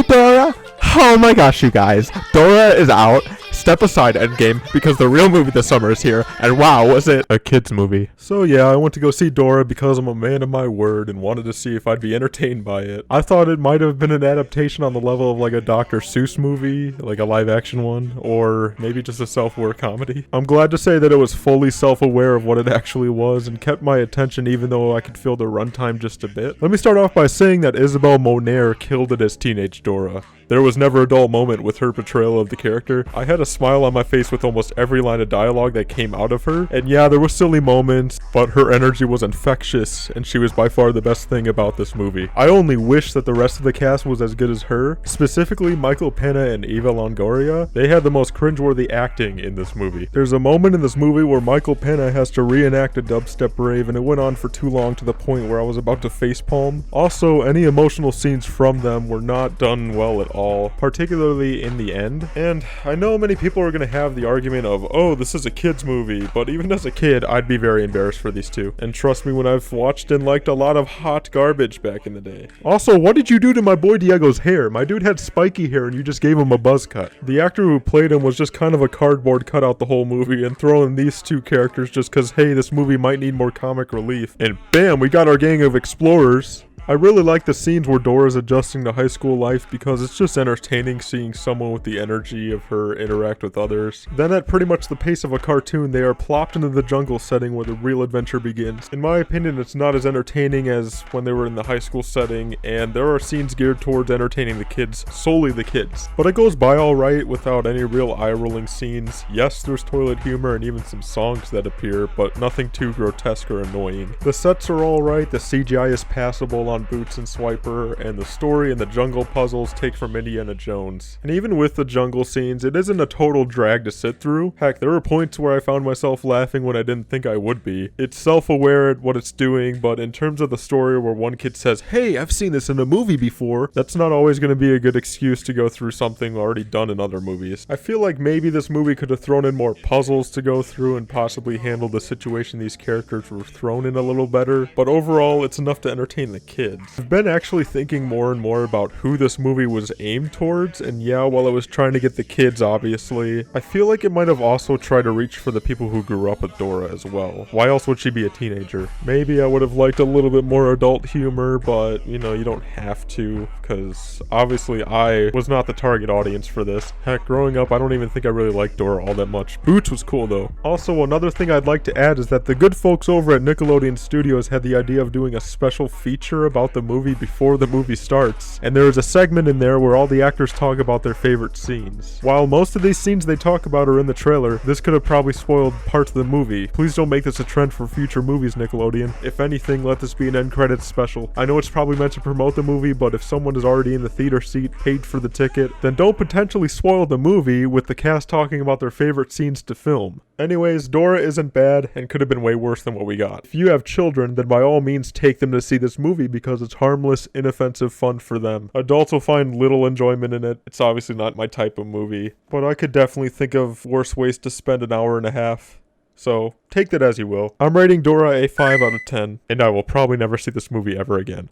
Dora. Oh my gosh, you guys. Dora is out. Step aside, Endgame, because the real movie this summer is here, and wow, was it a kid's movie. So yeah, I went to go see Dora because I'm a man of my word and wanted to see if I'd be entertained by it. I thought it might have been an adaptation on the level of like a Dr. Seuss movie, like a live action one, or maybe just a self-aware comedy. I'm glad to say that it was fully self-aware of what it actually was and kept my attention even though I could feel the runtime just a bit. Let me start off by saying that Isabelle Moner killed it as teenage Dora. There was never a dull moment with her portrayal of the character. I had a smile on my face with almost every line of dialogue that came out of her. And yeah, there were silly moments, but her energy was infectious, and she was by far the best thing about this movie. I only wish that the rest of the cast was as good as her. Specifically, Michael Pena and Eva Longoria. They had the most cringeworthy acting in this movie. There's a moment in this movie where Michael Pena has to reenact a dubstep rave, and it went on for too long to the point where I was about to facepalm. Also, any emotional scenes from them were not done well at all, particularly in the end. And I know many people are going to have the argument of, oh, this is a kid's movie, but even as a kid, I'd be very embarrassed for these two. And trust me when I've watched and liked a lot of hot garbage back in the day. Also, what did you do to my boy Diego's hair? My dude had spiky hair and you just gave him a buzz cut. The actor who played him was just kind of a cardboard cutout the whole movie, and throw in these two characters just cause hey, this movie might need more comic relief. And bam, we got our gang of explorers. I really like the scenes where Dora's adjusting to high school life because it's just entertaining seeing someone with the energy of her interact with others. Then at pretty much the pace of a cartoon, they are plopped into the jungle setting where the real adventure begins. In my opinion, it's not as entertaining as when they were in the high school setting, and there are scenes geared towards entertaining the kids, solely the kids. But it goes by alright without any real eye-rolling scenes. Yes, there's toilet humor and even some songs that appear, but nothing too grotesque or annoying. The sets are alright, the CGI is passable on Boots and Swiper, and the story and the jungle puzzles take from Indiana Jones. And even with the jungle scenes, it isn't a total drag to sit through. Heck, there were points where I found myself laughing when I didn't think I would be. It's self-aware at what it's doing, but in terms of the story where one kid says, hey, I've seen this in a movie before, that's not always going to be a good excuse to go through something already done in other movies. I feel like maybe this movie could have thrown in more puzzles to go through and possibly handle the situation these characters were thrown in a little better, but overall, it's enough to entertain the kids. I've been actually thinking more and more about who this movie was aimed towards, and yeah, while it was trying to get the kids, obviously, I feel like it might have also tried to reach for the people who grew up with Dora as well. Why else would she be a teenager? Maybe I would have liked a little bit more adult humor, but, you know, you don't have to, because obviously I was not the target audience for this. Heck, growing up, I don't even think I really liked Dora all that much. Boots was cool though. Also, another thing I'd like to add is that the good folks over at Nickelodeon Studios had the idea of doing a special feature about the movie before the movie starts, and there is a segment in there where all the actors talk about their favorite scenes. While most of these scenes they talk about are in the trailer, this could have probably spoiled parts of the movie. Please don't make this a trend for future movies, Nickelodeon. If anything, let this be an end credits special. I know it's probably meant to promote the movie, but if someone is already in the theater seat, paid for the ticket, then don't potentially spoil the movie with the cast talking about their favorite scenes to film. Anyways, Dora isn't bad and could have been way worse than what we got. If you have children, then by all means take them to see this movie because it's harmless, inoffensive fun for them. Adults will find little enjoyment in it. It's obviously not my type of movie, but I could definitely think of worse ways to spend an hour and a half. So, take that as you will. I'm rating Dora a 5 out of 10, and I will probably never see this movie ever again.